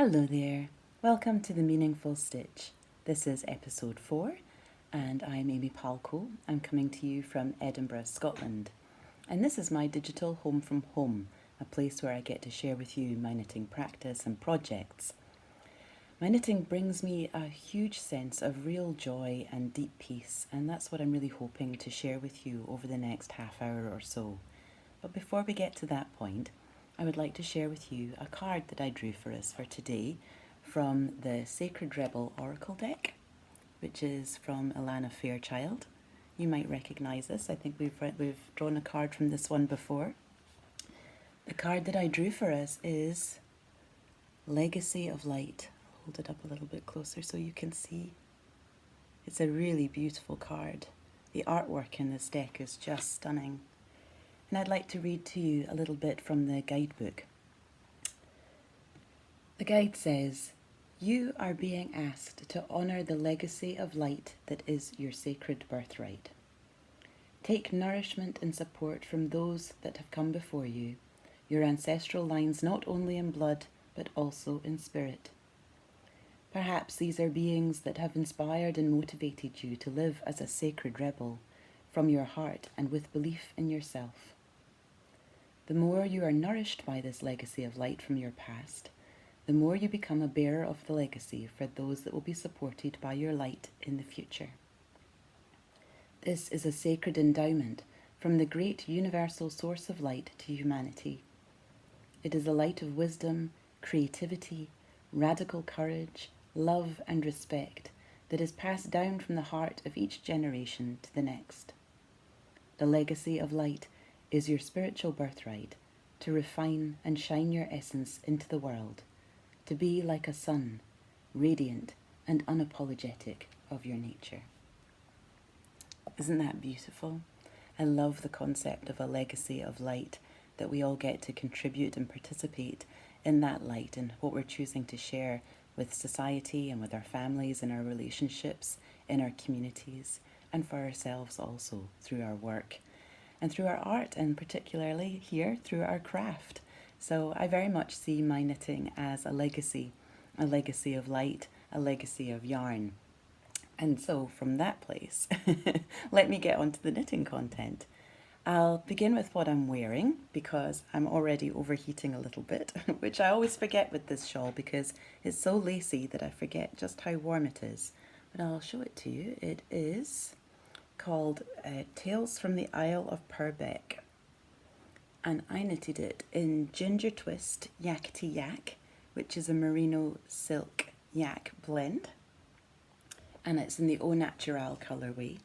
Hello there, welcome to the Meaningful Stitch. This is episode 4 and I'm Amy Palco. I'm coming to you from Edinburgh, Scotland. And this is my digital home from home, a place where I get to share with you my knitting practice and projects. My knitting brings me a huge sense of real joy and deep peace, and that's what I'm really hoping to share with you over the next half hour or so. But before we get to that point, I would like to share with you a card that I drew for us for today from the Sacred Rebel Oracle deck, which is from Alana Fairchild. You might recognise this. I think we've drawn a card from this one before. The card that I drew for us is Legacy of Light. I'll hold it up a little bit closer so you can see. It's a really beautiful card. The artwork in this deck is just stunning. And I'd like to read to you a little bit from the guidebook. The guide says, "You are being asked to honour the legacy of light that is your sacred birthright. Take nourishment and support from those that have come before you, your ancestral lines not only in blood but also in spirit. Perhaps these are beings that have inspired and motivated you to live as a sacred rebel from your heart and with belief in yourself. The more you are nourished by this legacy of light from your past, the more you become a bearer of the legacy for those that will be supported by your light in the future. This is a sacred endowment from the great universal source of light to humanity. It is a light of wisdom, creativity, radical courage, love and respect that is passed down from the heart of each generation to the next. The legacy of light is your spiritual birthright to refine and shine your essence into the world, to be like a sun, radiant and unapologetic of your nature." Isn't that beautiful? I love the concept of a legacy of light, that we all get to contribute and participate in that light and what we're choosing to share with society and with our families and our relationships, in our communities, and for ourselves also through our work and through our art, and particularly here through our craft. So I very much see my knitting as a legacy of light, a legacy of yarn. And so from that place, let me get on to the knitting content. I'll begin with what I'm wearing because I'm already overheating a little bit, which I always forget with this shawl because it's so lacy that I forget just how warm it is. But I'll show it to you. It is called Tales from the Isle of Purbeck, and I knitted it in Ginger Twist Yakety Yak, which is a merino silk yak blend, and it's in the Au Naturel colourway.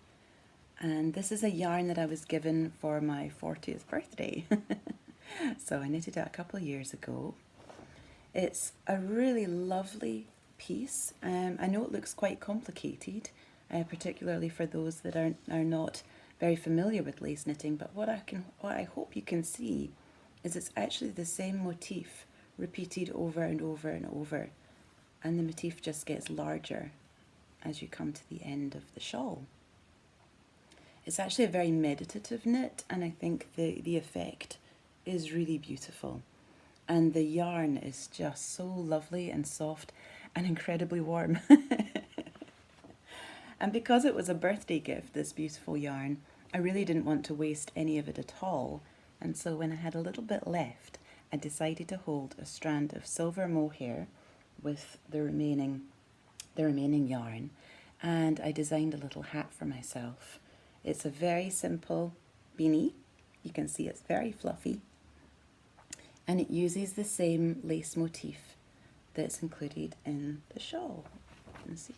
And this is a yarn that I was given for my 40th birthday. So I knitted it a couple of years ago. It's a really lovely piece. I know it looks quite complicated, particularly for those that are not very familiar with lace knitting, but what I hope you can see is it's actually the same motif repeated over and over and over, and the motif just gets larger as you come to the end of the shawl. It's actually a very meditative knit, and I think the effect is really beautiful. And the yarn is just so lovely and soft and incredibly warm. And because it was a birthday gift, this beautiful yarn, I really didn't want to waste any of it at all. And so when I had a little bit left, I decided to hold a strand of silver mohair with the remaining yarn, and I designed a little hat for myself. It's a very simple beanie. You can see it's very fluffy, and it uses the same lace motif that's included in the shawl. You can see.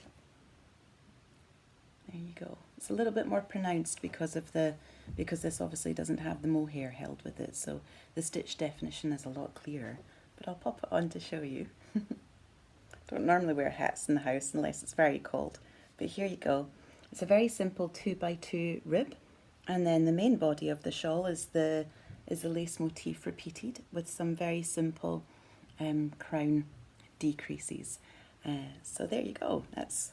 There you go. It's a little bit more pronounced because this obviously doesn't have the mohair held with it, so the stitch definition is a lot clearer. But I'll pop it on to show you. Don't normally wear hats in the house unless it's very cold, but here you go. It's a very simple 2x2 rib, and then the main body of the shawl is the lace motif repeated with some very simple crown decreases. So there you go. That's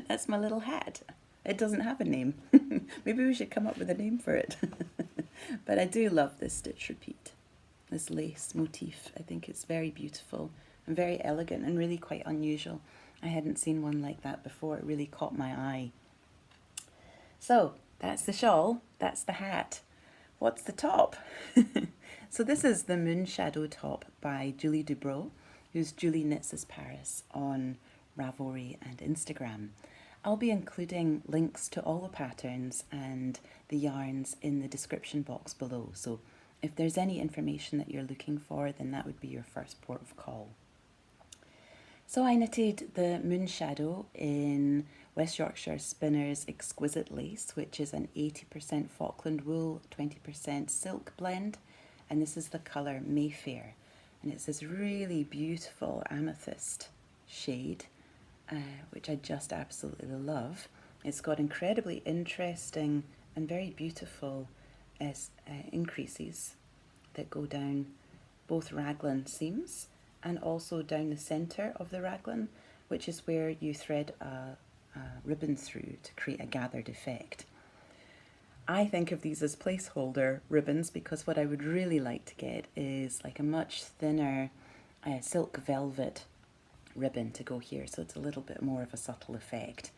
that's my little hat. It doesn't have a name. Maybe we should come up with a name for it. But I do love this stitch repeat. this lace motif. I think it's very beautiful and very elegant and really quite unusual. I hadn't seen one like that before. It really caught my eye. So that's the shawl, that's the hat. What's the top? So this is the Moon Shadow top by Julie Dubrow, who's Julie Knits as Paris on Ravelry and Instagram. I'll be including links to all the patterns and the yarns in the description box below. So if there's any information that you're looking for, then that would be your first port of call. So I knitted the Moon Shadow in West Yorkshire Spinner's Exquisite Lace, which is an 80% Falkland wool, 20% silk blend. And this is the colour Mayfair. And it's this really beautiful amethyst shade, which I just absolutely love. It's got incredibly interesting and very beautiful increases that go down both raglan seams and also down the centre of the raglan, which is where you thread a ribbon through to create a gathered effect. I think of these as placeholder ribbons because what I would really like to get is like a much thinner silk velvet ribbon to go here, so it's a little bit more of a subtle effect.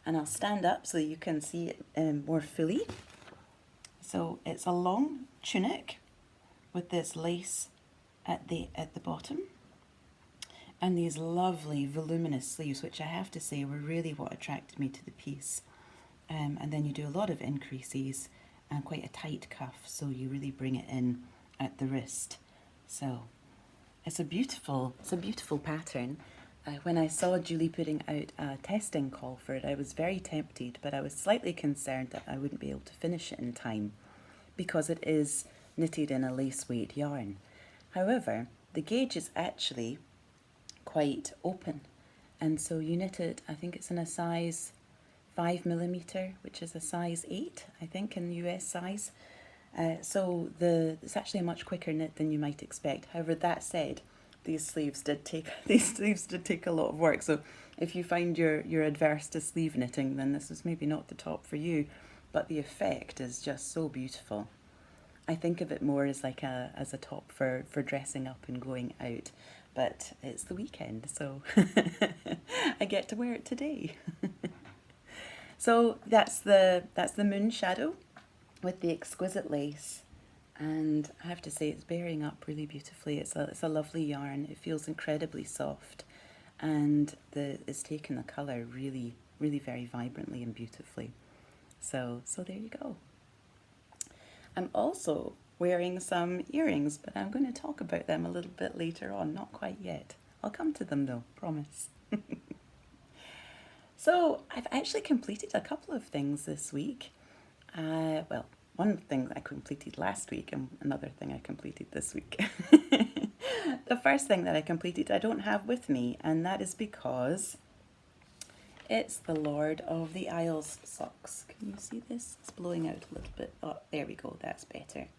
And I'll stand up so you can see it more fully. So it's a long tunic with this lace at the bottom and these lovely voluminous sleeves, which I have to say were really what attracted me to the piece. And then you do a lot of increases and quite a tight cuff, so you really bring it in at the wrist. So it's a beautiful pattern. When I saw Julie putting out a testing call for it, I was very tempted, but I was slightly concerned that I wouldn't be able to finish it in time because it is knitted in a lace weight yarn. However, the gauge is actually quite open, and so you knit it, I think it's in a size 5mm, which is a size 8, I think, in the US size. So it's actually a much quicker knit than you might expect. However, that said, these sleeves did take a lot of work. So if you find you're adverse to sleeve knitting, then this is maybe not the top for you. But the effect is just so beautiful. I think of it more as like as a top for dressing up and going out. But it's the weekend, so I get to wear it today. So that's the Moon Shadow with the exquisite lace, and I have to say it's bearing up really beautifully. It's a lovely yarn. It feels incredibly soft, and it's taken the colour really, really very vibrantly and beautifully. So there you go. I'm also wearing some earrings, but I'm going to talk about them a little bit later on. Not quite yet. I'll come to them though, promise. So I've actually completed a couple of things this week. Well, one thing I completed last week and another thing I completed this week. The first thing that I completed I don't have with me, and that is because it's the Lord of the Isles socks. Can you see this? It's blowing out a little bit. Oh, there we go, that's better.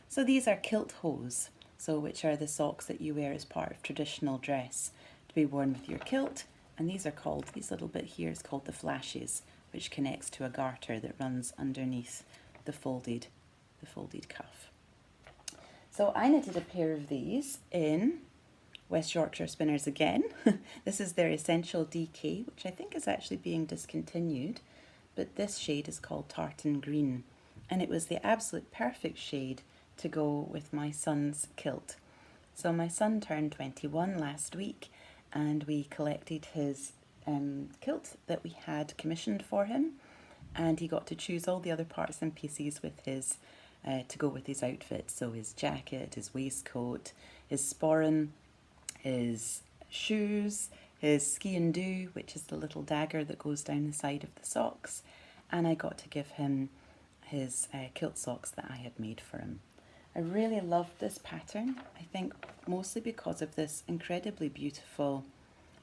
So these are kilt hose, which are the socks that you wear as part of traditional dress to be worn with your kilt. And these little bit here is called the flashes, which connects to a garter that runs underneath the folded cuff. So I knitted a pair of these in West Yorkshire Spinners again. This is their Essential DK, which I think is actually being discontinued, but this shade is called Tartan Green, and it was the absolute perfect shade to go with my son's kilt. So my son turned 21 last week, and we collected his kilt that we had commissioned for him, and he got to choose all the other parts and pieces with his to go with his outfit. So his jacket, his waistcoat, his sporran, his shoes, his ski and do, which is the little dagger that goes down the side of the socks, and I got to give him his kilt socks that I had made for him. I really loved this pattern, I think mostly because of this incredibly beautiful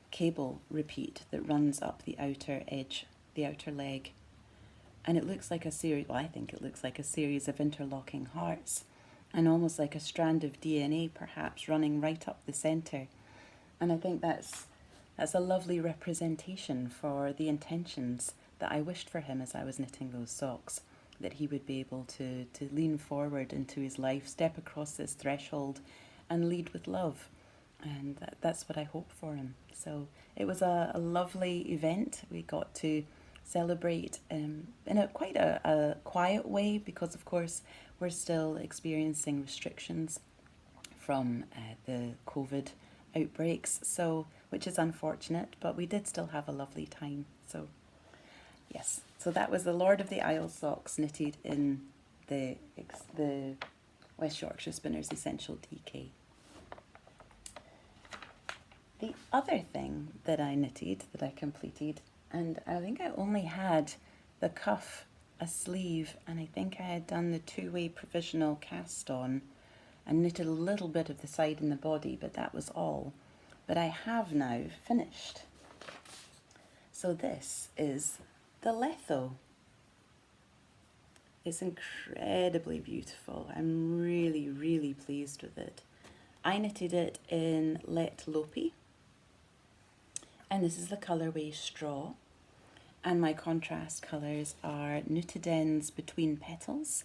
cable repeat that runs up the outer edge, the outer leg. And it looks like a series, well, I think it looks like a series of interlocking hearts, and almost like a strand of DNA perhaps running right up the centre. And I think that's a lovely representation for the intentions that I wished for him as I was knitting those socks. that he would be able to lean forward into his life, step across this threshold and lead with love. And that's what I hope for him. So it was a lovely event. We got to celebrate in quite a quiet way because, of course, we're still experiencing restrictions from the COVID outbreaks, so which is unfortunate, but we did still have a lovely time. So yes, so that was the Lord of the Isle socks knitted in the West Yorkshire Spinners Essential DK. The other thing that I knitted, that I completed, and I think I only had the cuff, a sleeve, and I think I had done the two-way provisional cast on and knitted a little bit of the side and the body, but that was all. But I have now finished. So this is the Letho. It's incredibly beautiful. I'm really, really pleased with it. I knitted it in Let Lopi, and this is the colourway Straw. And my contrast colours are Nutidens Between Petals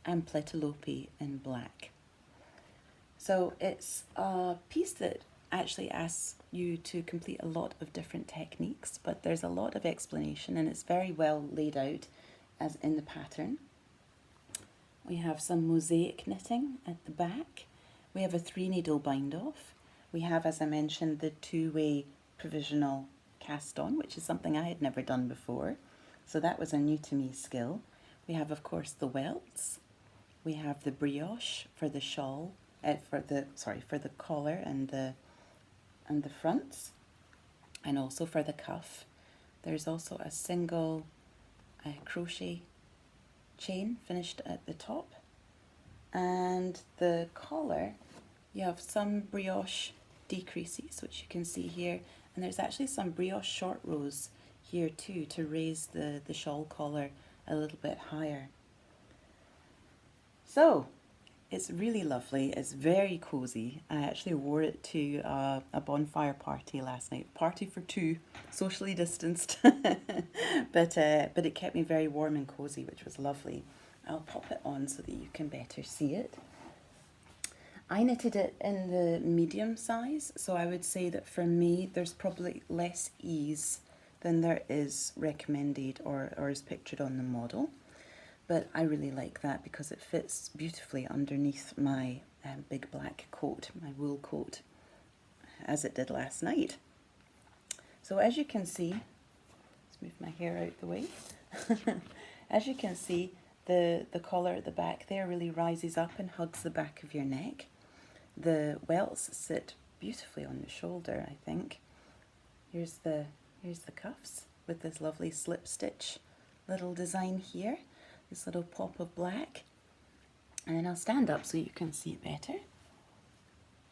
and Pletalopi in black. So it's a piece that actually asks you to complete a lot of different techniques, but there's a lot of explanation and it's very well laid out as in the pattern. We have some mosaic knitting at the back. We have a 3-needle bind off. We have, as I mentioned, the two-way provisional cast on, which is something I had never done before. So that was a new to me skill. We have, of course, the welts. We have the brioche for the shawl, for the collar and the fronts, and also for the cuff. There's also a single crochet chain finished at the top, and the collar, you have some brioche decreases, which you can see here, and there's actually some brioche short rows here too to raise the shawl collar a little bit higher. So it's really lovely. It's very cozy. I actually wore it to a bonfire party last night. Party for two, socially distanced, but it kept me very warm and cozy, which was lovely. I'll pop it on so that you can better see it. I knitted it in the medium size, so I would say that for me there's probably less ease than there is recommended or is pictured on the model. But I really like that because it fits beautifully underneath my big black coat, my wool coat, as it did last night. So as you can see, let's move my hair out the way. As you can see, the collar at the back there really rises up and hugs the back of your neck. The welts sit beautifully on the shoulder, I think. Here's the cuffs with this lovely slip stitch little design here. This little pop of black, and then I'll stand up so you can see it better.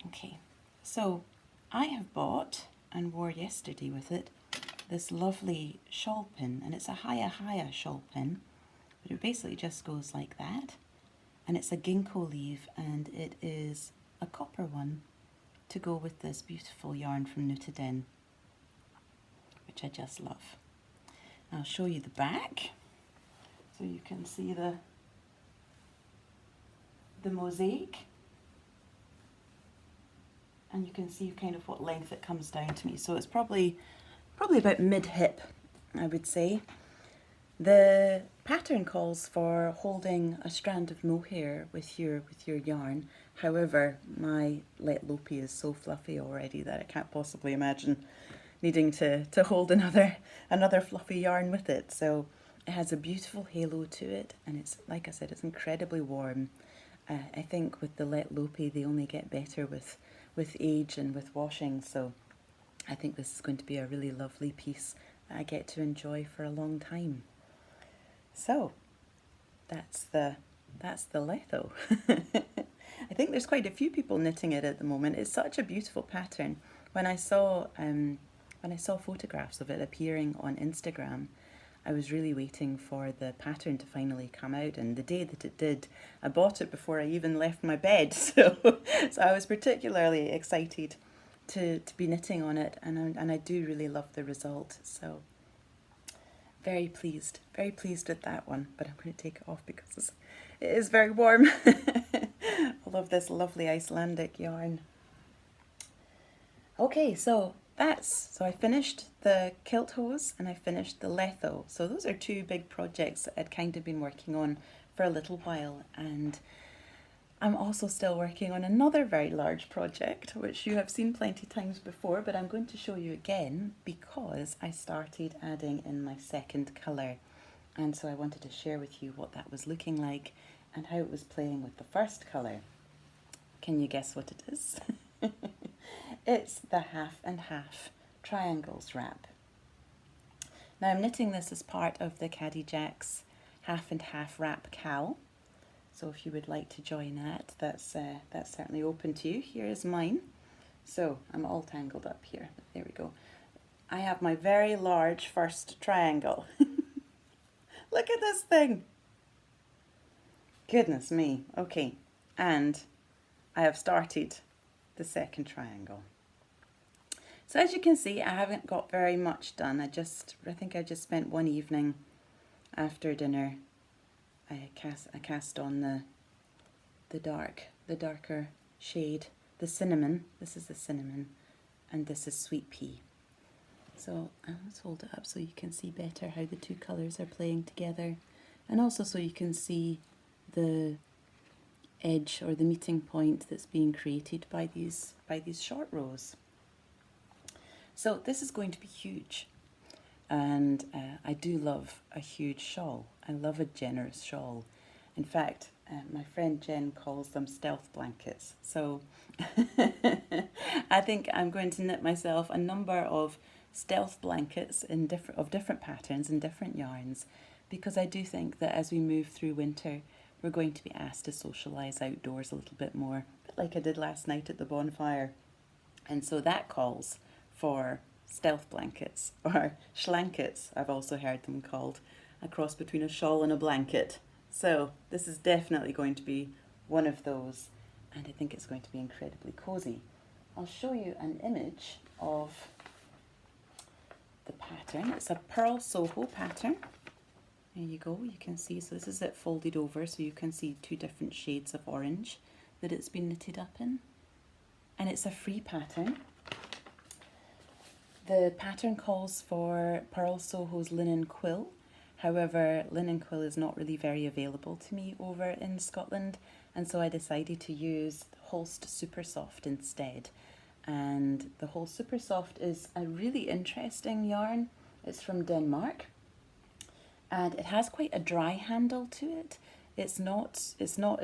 Okay, so I have bought and wore yesterday with it this lovely shawl pin, and it's a haya shawl pin, but it basically just goes like that, and it's a ginkgo leaf, and it is a copper one to go with this beautiful yarn from Nutiden, which I just love. I'll show you the back. So you can see the mosaic, and you can see kind of what length it comes down to me. So it's probably about mid-hip, I would say. The pattern calls for holding a strand of mohair with your yarn. However, my Let Lopi is so fluffy already that I can't possibly imagine needing to hold another fluffy yarn with it. So it has a beautiful halo to it, and it's, like I said, it's incredibly warm. I think with the Let Lopi, they only get better with age and with washing, so I think this is going to be a really lovely piece that I get to enjoy for a long time. So that's the Letho. I think there's quite a few people knitting it at the moment. It's such a beautiful pattern. When I saw photographs of it appearing on Instagram, I was really waiting for the pattern to finally come out, and the day that it did, I bought it before I even left my bed. So I was particularly excited to be knitting on it, and I do really love the result. So very pleased with that one, but I'm going to take it off because it is very warm. I love this lovely Icelandic yarn. Okay, so I finished the kilt hose and I finished the letho. So those are two big projects that I'd kind of been working on for a little while, and I'm also still working on another very large project, which you have seen plenty times before, but I'm going to show you again because I started adding in my second colour. And so I wanted to share with you what that was looking like and how it was playing with the first colour. Can you guess what it is? It's the half and half triangles wrap. Now I'm knitting this as part of the Caddy Jack's half and half wrap cal. So if you would like to join that, that's certainly open to you. Here is mine. So I'm all tangled up here. There we go. I have my very large first triangle. Look at this thing. Goodness me. Okay, and I have started the second triangle. So as you can see, I haven't got very much done. I think I just spent one evening after dinner. I cast on the darker shade, the cinnamon. This is the cinnamon, and this is sweet pea. So let's hold it up so you can see better how the two colours are playing together, and also so you can see the edge or the meeting point that's being created by these short rows. So this is going to be huge. And I do love a huge shawl. I love a generous shawl. In fact, my friend Jen calls them stealth blankets. So I think I'm going to knit myself a number of stealth blankets of different patterns and different yarns, because I do think that as we move through winter, we're going to be asked to socialise outdoors a little bit more, a bit like I did last night at the bonfire. And so that calls for stealth blankets, or schlankets, I've also heard them called, a cross between a shawl and a blanket. So this is definitely going to be one of those, and I think it's going to be incredibly cosy. I'll show you an image of the pattern. It's a Pearl Soho pattern. There you go, you can see, so this is it folded over, so you can see two different shades of orange that it's been knitted up in. And it's a free pattern. The pattern calls for Pearl Soho's linen quill. However, linen quill is not really very available to me over in Scotland, and so I decided to use Holst Super Soft instead. And the Holst Super Soft is a really interesting yarn. It's from Denmark, and it has quite a dry handle to it. It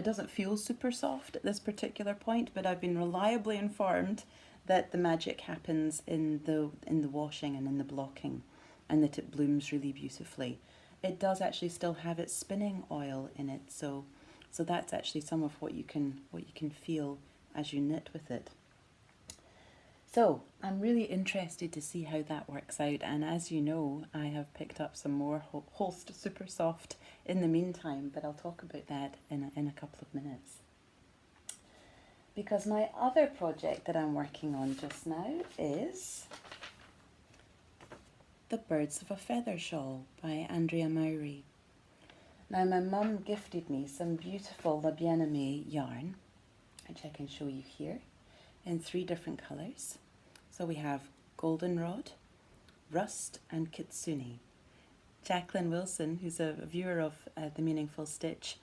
doesn't feel super soft at this particular point, but I've been reliably informed that the magic happens in the washing and in the blocking, and that it blooms really beautifully. It does actually still have its spinning oil in it, so that's actually some of what you can feel as you knit with it. So I'm really interested to see how that works out, and as you know, I have picked up some more Holst Super Soft in the meantime, but I'll talk about that in a couple of minutes. Because my other project that I'm working on just now is The Birds of a Feather Shawl by Andrea Mowry. Now my mum gifted me some beautiful La Bien-Aimée yarn, which I can show you here, in 3 different colours. So we have Goldenrod, Rust and Kitsune. Jacqueline Wilson, who's a viewer of The Meaningful Stitch,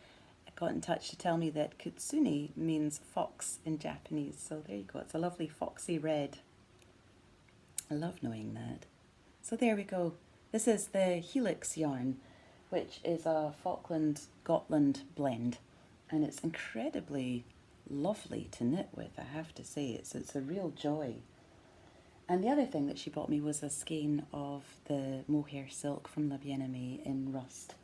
got in touch to tell me that kitsune means fox in Japanese. So there you go, it's a lovely foxy red. I love knowing that. So there we go. This is the Helix yarn, which is a Falkland-Gotland blend, and it's incredibly lovely to knit with, I have to say. It's a real joy. And the other thing that she bought me was a skein of the mohair silk from La Bien-Aimée in Rust.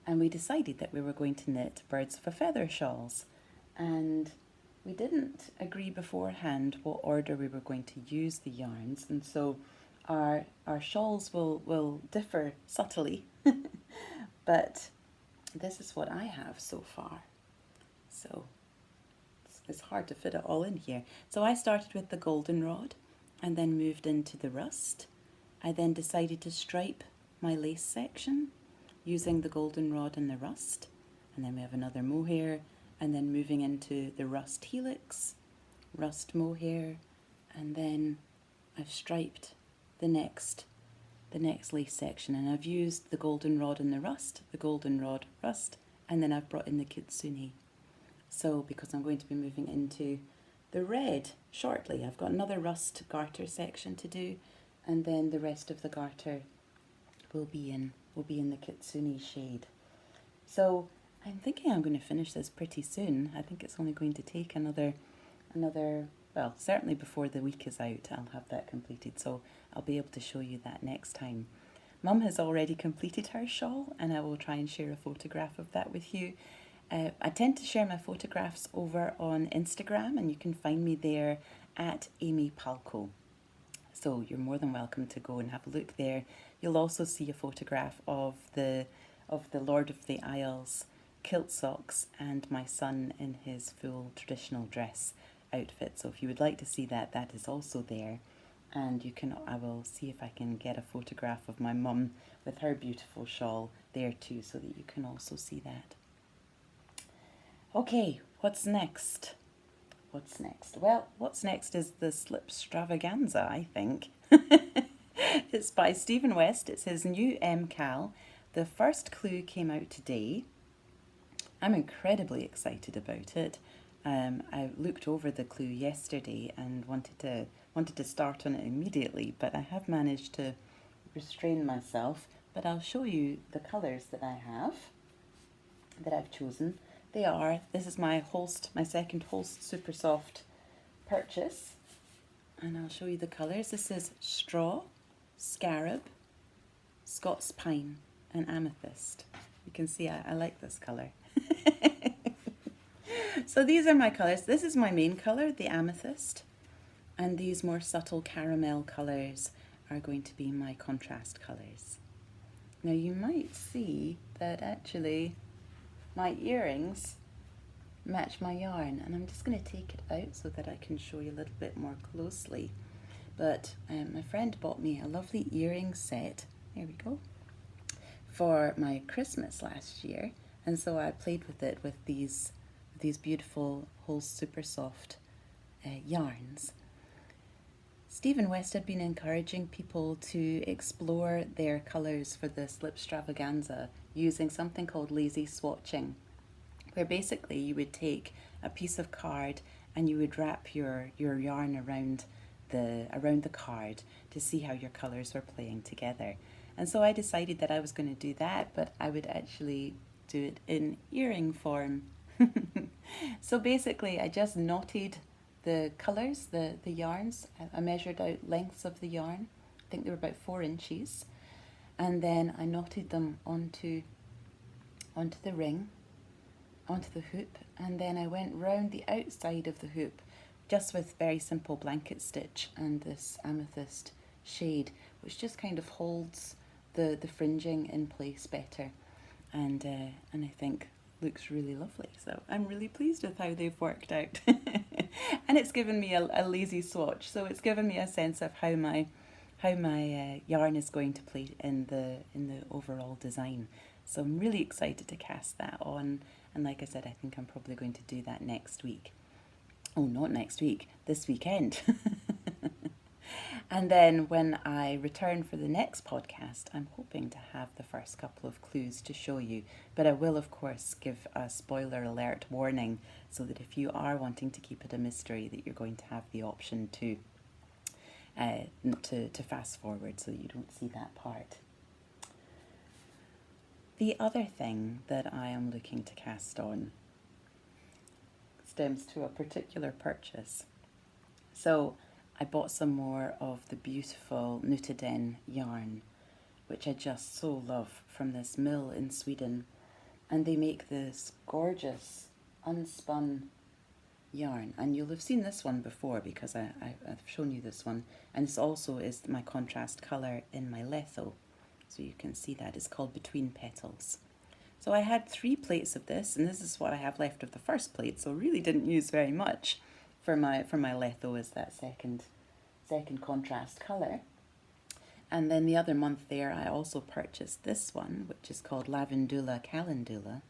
And we decided that we were going to knit Birds of a Feather shawls. And we didn't agree beforehand what order we were going to use the yarns. And so our shawls will differ subtly. But this is what I have so far. So it's hard to fit it all in here. So I started with the goldenrod and then moved into the rust. I then decided to stripe my lace section using the goldenrod and the rust. And then we have another mohair, and then moving into the rust helix, rust mohair, and then I've striped the next lace section, and I've used the goldenrod and the goldenrod, rust, and then I've brought in the kitsune. So because I'm going to be moving into the red shortly, I've got another rust garter section to do, and then the rest of the garter will be in the kitsune shade. So I'm thinking I'm going to finish this pretty soon. I think it's only going to take another, well, certainly before the week is out, I'll have that completed. So I'll be able to show you that next time. Mum has already completed her shawl, and I will try and share a photograph of that with you. I tend to share my photographs over on Instagram, and you can find me there at Amy Palco. So you're more than welcome to go and have a look there. You'll also see a photograph of the Lord of the Isles kilt socks and my son in his full traditional dress outfit. So if you would like to see that, that is also there. And I will see if I can get a photograph of my mum with her beautiful shawl there too, so that you can also see that. Okay, what's next? What's next? Well, what's next is the Slip Stravaganza, I think. It's by Stephen West. It's his new MCAL. The first clue came out today. I'm incredibly excited about it. I looked over the clue yesterday and wanted to start on it immediately, but I have managed to restrain myself. But I'll show you the colours that I've chosen. This is my second Holst Super Soft purchase, and I'll show you the colours. This is Straw, Scarab, Scots Pine, and Amethyst. You can see I like this colour. So these are my colours. This is my main colour, the Amethyst, and these more subtle caramel colours are going to be my contrast colours. Now you might see that actually my earrings match my yarn, and I'm just going to take it out so that I can show you a little bit more closely. But my friend bought me a lovely earring set, there we go, for my Christmas last year, and so I played with it with these beautiful Holst Super Soft yarns. Stephen West had been encouraging people to explore their colours for the Slip Stravaganza using something called lazy swatching, where basically you would take a piece of card and you would wrap your yarn around the card to see how your colours were playing together. And so I decided that I was going to do that, but I would actually do it in earring form. So basically I just knotted the colours, the yarns. I measured out lengths of the yarn. I think they were about 4 inches. And then I knotted them onto the ring, onto the hoop, and then I went round the outside of the hoop just with very simple blanket stitch and this amethyst shade, which just kind of holds the fringing in place better, and I think looks really lovely. So I'm really pleased with how they've worked out. And it's given me a lazy swatch, so it's given me a sense of how my yarn is going to play in the overall design. So I'm really excited to cast that on, and like I said, I think I'm probably going to do that next week. Oh, not next week, this weekend. And then when I return for the next podcast, I'm hoping to have the first couple of clues to show you. But I will, of course, give a spoiler alert warning so that if you are wanting to keep it a mystery, that you're going to have the option to fast forward so that you don't see that part. The other thing that I am looking to cast on stems to a particular purchase. So I bought some more of the beautiful Nutiden yarn, which I just so love, from this mill in Sweden. And they make this gorgeous unspun yarn. And you'll have seen this one before because I've shown you this one. And this also is my contrast colour in my Letho. So you can see that it's called Between Petals. So I had 3 plates of this, and this is what I have left of the first plate. So really didn't use very much for my Letho as that second contrast colour. And then the other month there, I also purchased this one, which is called Lavendula Calendula.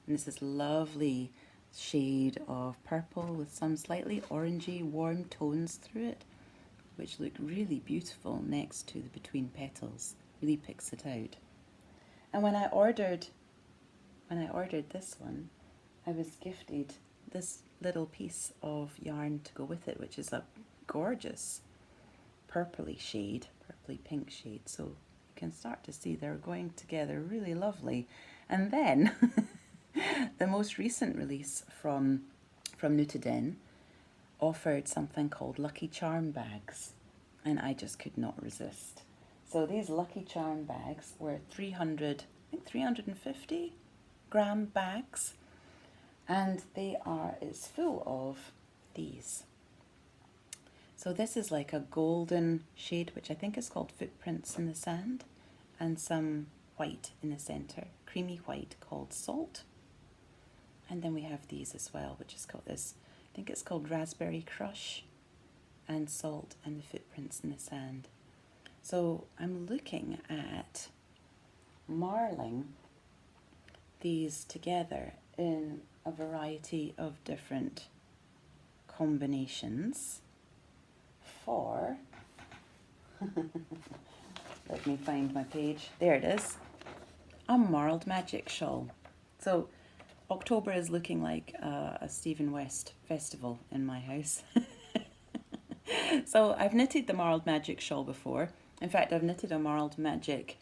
And this is lovely shade of purple with some slightly orangey warm tones through it, which look really beautiful next to the between petals. Really picks it out. And when I ordered this one, I was gifted this little piece of yarn to go with it, which is a gorgeous purpley shade, purpley pink shade. So you can start to see they're going together really lovely. And then the most recent release from Nutiden offered something called Lucky Charm bags, and I just could not resist. So these Lucky Charm bags were 350 gram bags, and it's full of these. So this is like a golden shade, which I think is called Footprints in the Sand, and some white in the centre, creamy white called Salt. And then we have these as well, which is called this, I think it's called Raspberry Crush, and Salt, and the Footprints in the Sand. So I'm looking at marling these together in a variety of different combinations for, let me find my page, there it is, a marled magic shawl. So October is looking like a Stephen West festival in my house. So I've knitted the marled magic shawl before. In fact, I've knitted a marled magic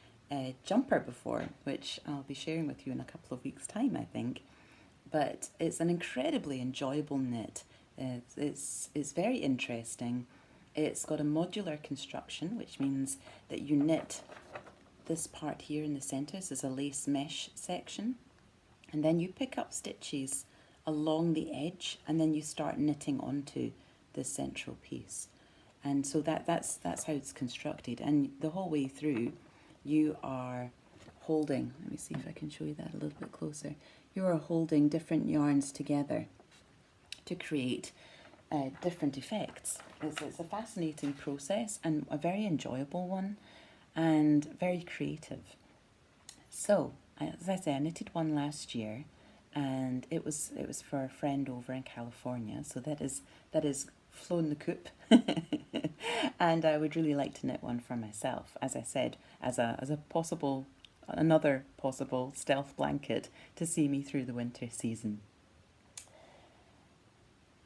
jumper before, which I'll be sharing with you in a couple of weeks' time, I think. But it's an incredibly enjoyable knit. It's very interesting. It's got a modular construction, which means that you knit this part here in the centre. This is a lace mesh section. And then you pick up stitches along the edge, and then you start knitting onto the central piece. And so that's how it's constructed. And the whole way through, you are holding, let me see if I can show you that a little bit closer. You are holding different yarns together to create different effects. It's a fascinating process and a very enjoyable one and very creative. So, as I say, I knitted one last year, and it was for a friend over in California. So that is flown the coop, and I would really like to knit one for myself. As I said, as another possible stealth blanket to see me through the winter season.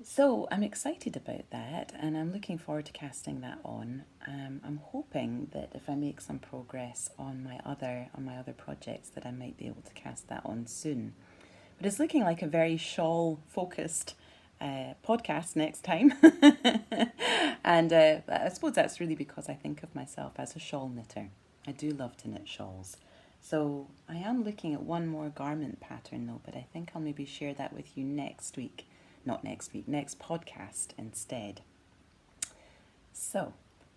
So I'm excited about that, and I'm looking forward to casting that on. I'm hoping that if I make some progress on my other projects, that I might be able to cast that on soon. But it's looking like a very shawl focused podcast next time. And I suppose that's really because I think of myself as a shawl knitter. I do love to knit shawls. So I am looking at one more garment pattern though, but I think I'll maybe share that with you next week. Not next week, next podcast instead. So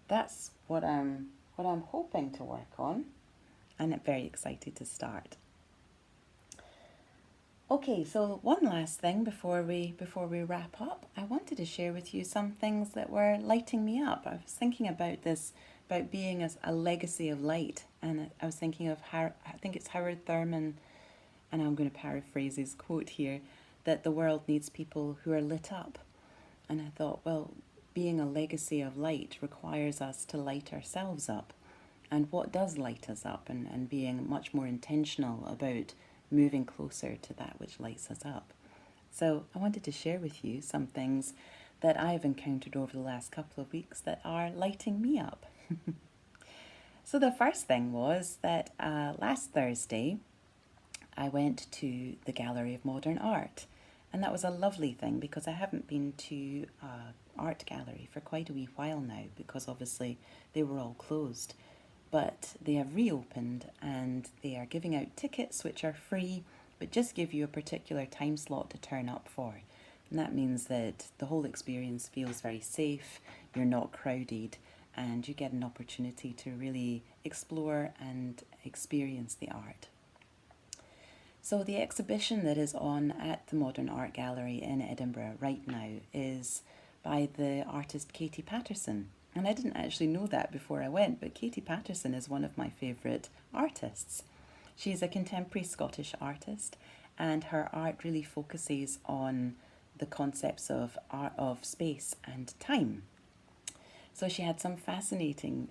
that's what I'm hoping to work on, and I'm very excited to start. Okay, so one last thing before we wrap up, I wanted to share with you some things that were lighting me up. I was thinking about this, about being a legacy of light, and I was thinking of I think it's Howard Thurman, and I'm going to paraphrase his quote here, that the world needs people who are lit up. And I thought, well, being a legacy of light requires us to light ourselves up. And what does light us up? And being much more intentional about moving closer to that which lights us up. So I wanted to share with you some things that I've encountered over the last couple of weeks that are lighting me up. So the first thing was that last Thursday, I went to the Gallery of Modern Art. And that was a lovely thing because I haven't been to an art gallery for quite a wee while now, because obviously they were all closed. But they have reopened, and they are giving out tickets which are free, but just give you a particular time slot to turn up for. And that means that the whole experience feels very safe, you're not crowded, and you get an opportunity to really explore and experience the art. So the exhibition that is on at the Modern Art Gallery in Edinburgh right now is by the artist Katie Patterson. And I didn't actually know that before I went, but Katie Patterson is one of my favourite artists. She's a contemporary Scottish artist, and her art really focuses on the concepts of art, of space and time. So she had some fascinating,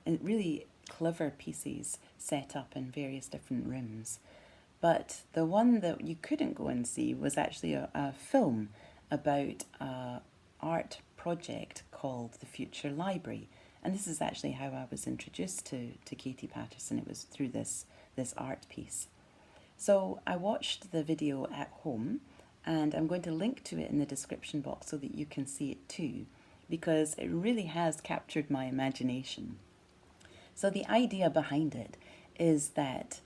really clever pieces set up in various different rooms. But the one that you couldn't go and see was actually a film about an art project called The Future Library. And this is actually how I was introduced to Katie Patterson. It was through this art piece. So I watched the video at home, and I'm going to link to it in the description box so that you can see it too, because it really has captured my imagination. So the idea behind it is that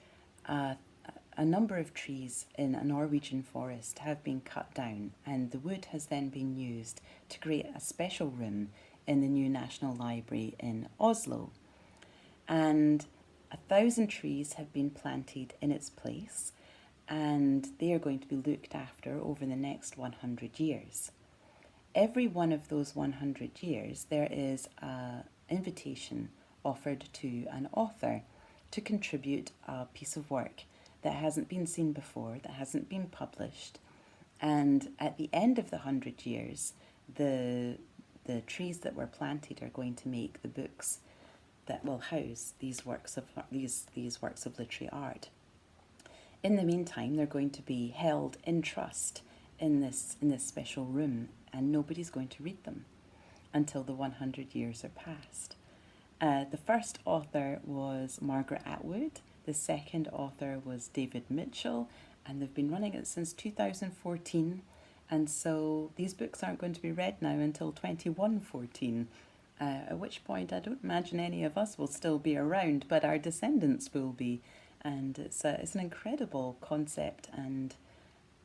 a number of trees in a Norwegian forest have been cut down, and the wood has then been used to create a special room in the new National Library in Oslo. And 1,000 trees have been planted in its place, and they are going to be looked after over the next 100 years. Every one of those 100 years, there is an invitation offered to an author to contribute a piece of work that hasn't been seen before, that hasn't been published. And at the end of the 100 years, the trees that were planted are going to make the books that will house these works of literary art. In the meantime, they're going to be held in trust in this special room, and nobody's going to read them until the 100 years are past. The first author was Margaret Atwood. The second author was David Mitchell, and they've been running it since 2014. And so these books aren't going to be read now until 2114, at which point I don't imagine any of us will still be around, but our descendants will be. And it's an incredible concept, and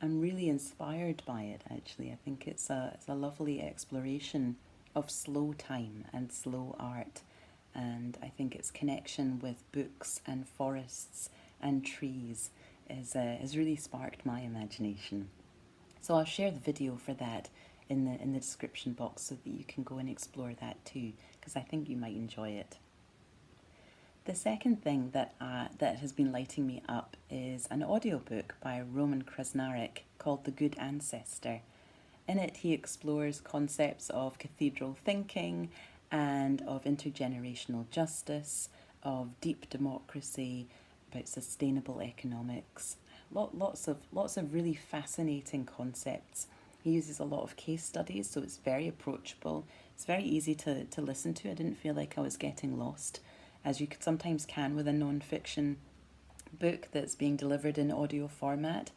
I'm really inspired by it, actually. I think it's a lovely exploration of slow time and slow art. And I think its connection with books and forests and trees has really sparked my imagination. So I'll share the video for that in the description box so that you can go and explore that too, because I think you might enjoy it. The second thing that has been lighting me up is an audiobook by Roman Krasnarek called The Good Ancestor. In it, he explores concepts of cathedral thinking and of intergenerational justice, of deep democracy, about sustainable economics, lots of really fascinating concepts. He uses a lot of case studies, so it's very approachable. It's very easy to listen to. I didn't feel like I was getting lost, as you sometimes can with a non-fiction book that's being delivered in audio format.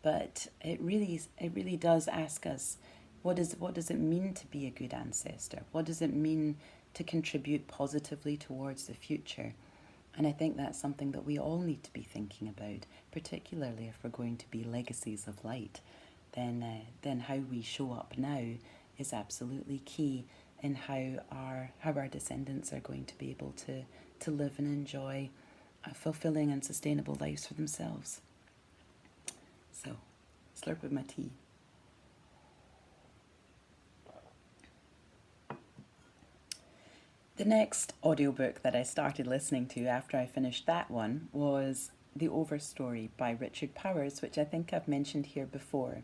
But it really does ask us, what does it mean to be a good ancestor? What does it mean to contribute positively towards the future? And I think that's something that we all need to be thinking about, particularly if we're going to be legacies of light. Then how we show up now is absolutely key in how our descendants are going to be able to live and enjoy fulfilling and sustainable lives for themselves. So, slurp of my tea. The next audiobook that I started listening to after I finished that one was The Overstory by Richard Powers, which I think I've mentioned here before.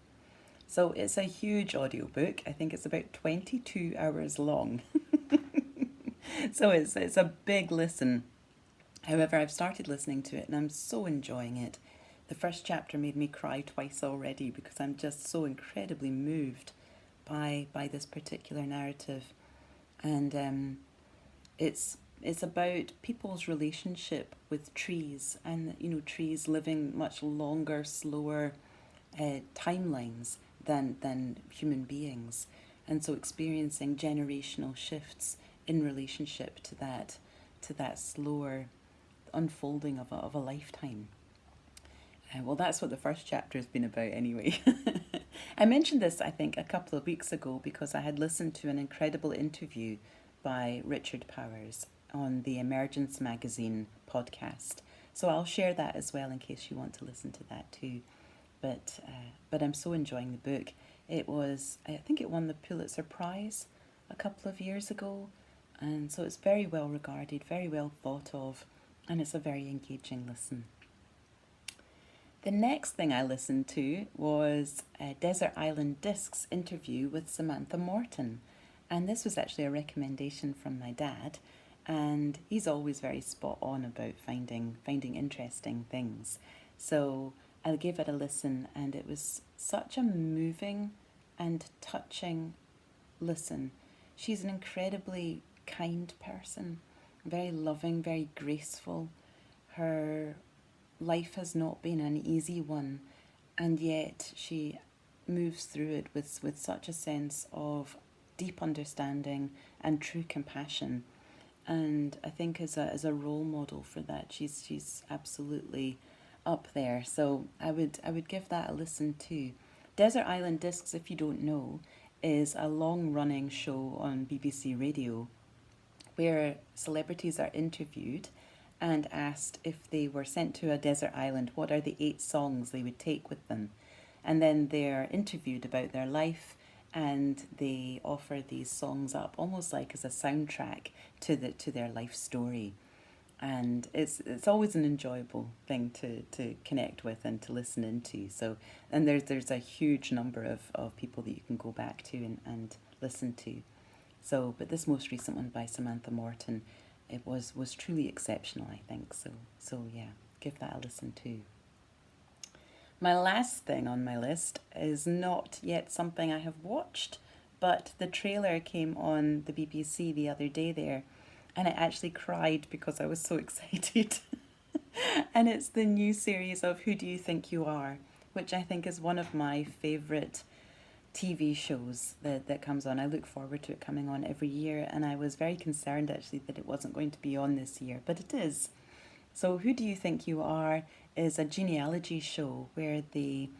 So it's a huge audiobook. I think it's about 22 hours long. So it's a big listen. However, I've started listening to it and I'm so enjoying it. The first chapter made me cry twice already because I'm just so incredibly moved by this particular narrative. And it's about people's relationship with trees, and trees living much longer, slower timelines than human beings, and so experiencing generational shifts in relationship to that slower unfolding of a lifetime. Well, that's what the first chapter has been about anyway. I mentioned this, I think, a couple of weeks ago because I had listened to an incredible interview by Richard Powers on the Emergence Magazine podcast. So I'll share that as well in case you want to listen to that too. But I'm so enjoying the book. I think it won the Pulitzer Prize a couple of years ago. And so it's very well regarded, very well thought of, and it's a very engaging listen. The next thing I listened to was a Desert Island Discs interview with Samantha Morton. And this was actually a recommendation from my dad. And he's always very spot on about finding interesting things. So I gave it a listen, and it was such a moving and touching listen. She's an incredibly kind person, very loving, very graceful. Her life has not been an easy one, and yet she moves through it with such a sense of deep understanding and true compassion. And I think as a role model for that, she's absolutely up there. So I would give that a listen too. Desert Island Discs, if you don't know, is a long running show on BBC Radio where celebrities are interviewed and asked if they were sent to a desert island, what are the 8 songs they would take with them? And then they're interviewed about their life, and they offer these songs up almost like as a soundtrack to their life story. And it's always an enjoyable thing to connect with and to listen into. So, and there's a huge number of people that you can go back to and listen to. So, but this most recent one by Samantha Morton, it was truly exceptional, I think. So yeah, give that a listen too. My last thing on my list is not yet something I have watched, but the trailer came on the BBC the other day there, and I actually cried because I was so excited. And it's the new series of Who Do You Think You Are, which I think is one of my favourite TV shows that comes on. I look forward to it coming on every year, and I was very concerned actually that it wasn't going to be on this year, but it is. So Who Do You Think You Are is a genealogy show where they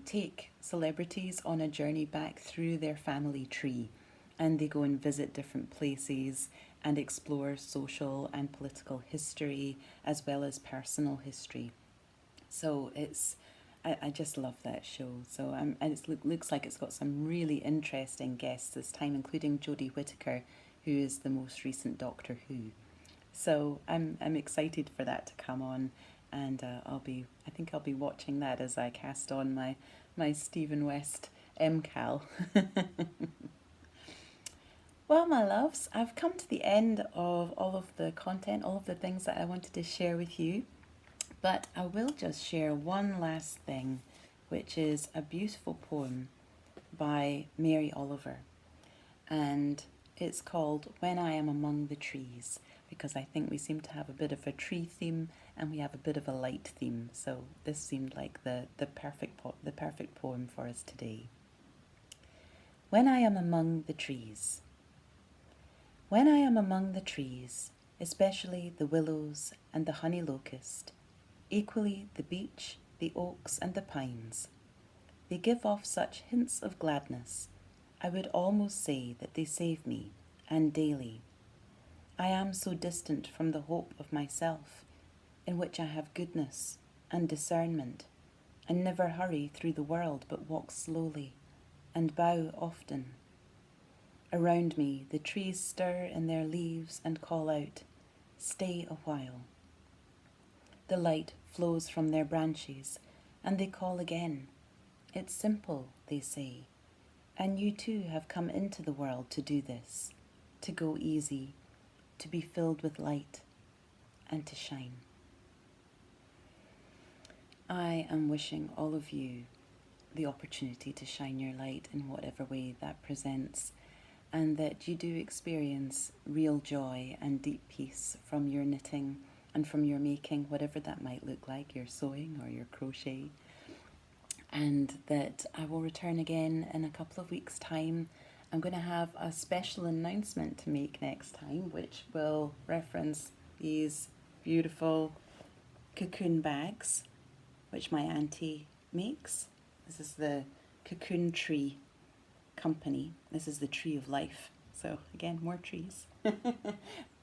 take celebrities on a journey back through their family tree, and they go and visit different places and explore social and political history as well as personal history. So I just love that show. So and it looks like it's got some really interesting guests this time, including Jodie Whittaker, who is the most recent Doctor Who. So I'm excited for that to come on, and I think I'll be watching that as I cast on my Stephen West MCAL. Well, my loves, I've come to the end of all of the content, all of the things that I wanted to share with you. But I will just share one last thing, which is a beautiful poem by Mary Oliver. And it's called When I Am Among the Trees, because I think we seem to have a bit of a tree theme and we have a bit of a light theme. So this seemed like the perfect poem for us today. When I am among the trees. When I am among the trees, especially the willows and the honey locust, equally the beech, the oaks and the pines, they give off such hints of gladness, I would almost say that they save me, and daily. I am so distant from the hope of myself, in which I have goodness and discernment, and never hurry through the world but walk slowly, and bow often. Around me the trees stir in their leaves and call out, stay a while. The light flows from their branches, and they call again. It's simple, they say, and you too have come into the world to do this, to go easy, to be filled with light, and to shine. I am wishing all of you the opportunity to shine your light in whatever way that presents, and that you do experience real joy and deep peace from your knitting and from your making, whatever that might look like, your sewing or your crochet. And that I will return again in a couple of weeks' time. I'm going to have a special announcement to make next time, which will reference these beautiful cocoon bags, which my auntie makes. This is the Cocoon Tree Company. This is the Tree of Life. So again, more trees.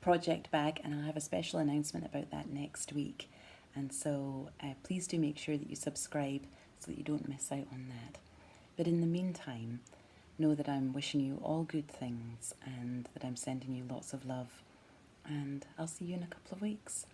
Project bag, and I'll have a special announcement about that next week. And so please do make sure that you subscribe so that you don't miss out on that. But in the meantime, know that I'm wishing you all good things and that I'm sending you lots of love. And I'll see you in a couple of weeks.